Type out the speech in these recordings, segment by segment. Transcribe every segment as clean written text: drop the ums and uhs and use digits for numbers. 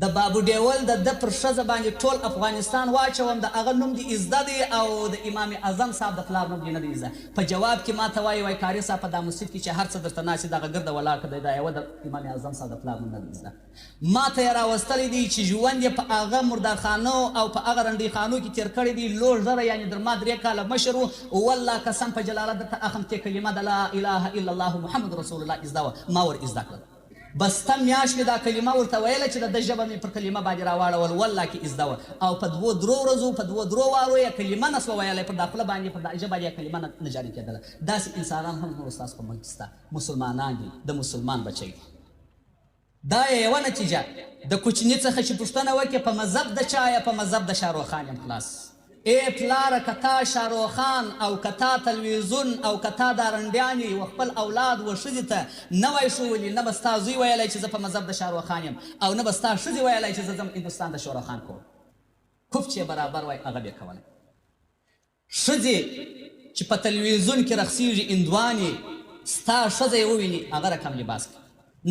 د بابو ډیول د پر ښځه باندې ټول افغانستان واچوم د هغه نوم دې زده دی او د امام اعظم صاحب د پلار نوم دې نه دی زده. په جواب کې ما ته وایي وایي قاري صاحب په دا مسجد کې چې هر څه درته ناست دغه ګرده ولاړ کړه دا یوه د امام اعظم صاحب د پلار نوم نه دی زده. ما ته یې راوستلی دی چې ژوند یې په هغه مردارخانو او په هغه رنډیخانو کې تېر کړی دی. لوړ زره یعنې در ما 3 کاله مشر و. والله قسم په جلاله درته اخم کې کلمه د لا اله الا الله محمد رسول الله زده وه ما ور زده کړله. بس ته میاشت مې دا کلمه ورته ویله چې د ده ژبه مې پر کلمه باندې راواړول والله کې زده وه او په 2-3 ورځو په 2-3 وارو یې کلمه نه سوه ویلی پر دا خوله باندې پر دا ژبه باندې کلمه نه جاري کېدله. داسې انسانان هم نور ستاسو په ملک کې شته مسلمانان دي د مسلمان بچی دي. دا یوه نتیجه د کوچني څخه چې پوښتنه وکړې په مذهب د چا یا په مذهب د شاروخان یم خلاص. ای پلاره که تا شاروخان او که تا تلویزیون او که تا دا رنډیانې و خپل اولاد و ښځې ته نه وای ښوولي نه به ستا زوی ویلی چې زه په مذهب د شاروخان یم او نه به ستا ښځې ویلی چې زه ځم هندوستان د شاروخان کوم. کف چې برابر وای هغه به یې کولی. ښځې چې په تلویزیون کې رقصیږي هندوانې ستا ښځه یې وویني هغه رقم لباس کوي.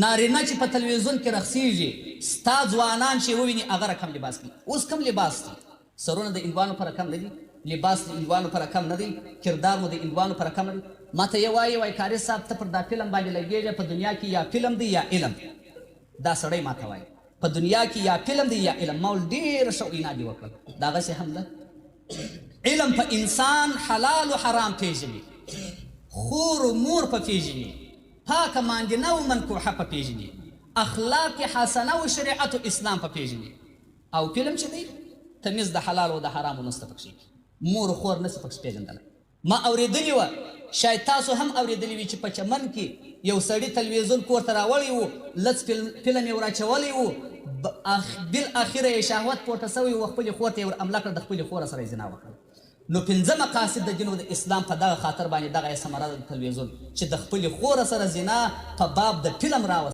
نارینه چې په تلویزیون کې رقصیږي ستا ځوانان چې یې وویني هغه رقم لباس کوي. اوس کوم لباس دی؟ سرونه د هندوانو په رقم نه دي، لباس د هندوانو په رقم نه دی، کردار مو د هندوانو په رقم نه دی. ما ته یې وایي وایي قاري صاحب ته پر دا فلم باندې لګېږه په دنیا کې یا فلم دی یا علم. دا سړی ما ته وایي په دنیا کې یا فلم دی یا علم. ما ول ډېره ښه وینا دې وکړل. دا هغسې هم ده. علم په انسان حلال و حرام پېژني، خور و مور په پېژني، پاکه ماندینه و منکوحه په پېژني، اخلاق حسنه و شریعت و اسلام په پېژني. او فلم چې دی تمیز د حلال او د حرامو نسته پکښې مور و خور نسي پکښې پېژندلی. ما اورېدلي وه شاید تاسو هم اورېدلي وي چې په چمن کې یو سړي تلویزیون کور ته راوړی و لڅ فلم یې وراچولی و بالاخره یې شهوت پورته سوی و خپلې خور ته یې ور حمله کړه د خپلې خور سره یې زنا وکړه. نو 5 مقاصد د دین او د اسلام په دغه خاطر باندې دغه یې ثمره ده د تلویزیون چې د خپلې خور سره زنا په باب د فلم راوست.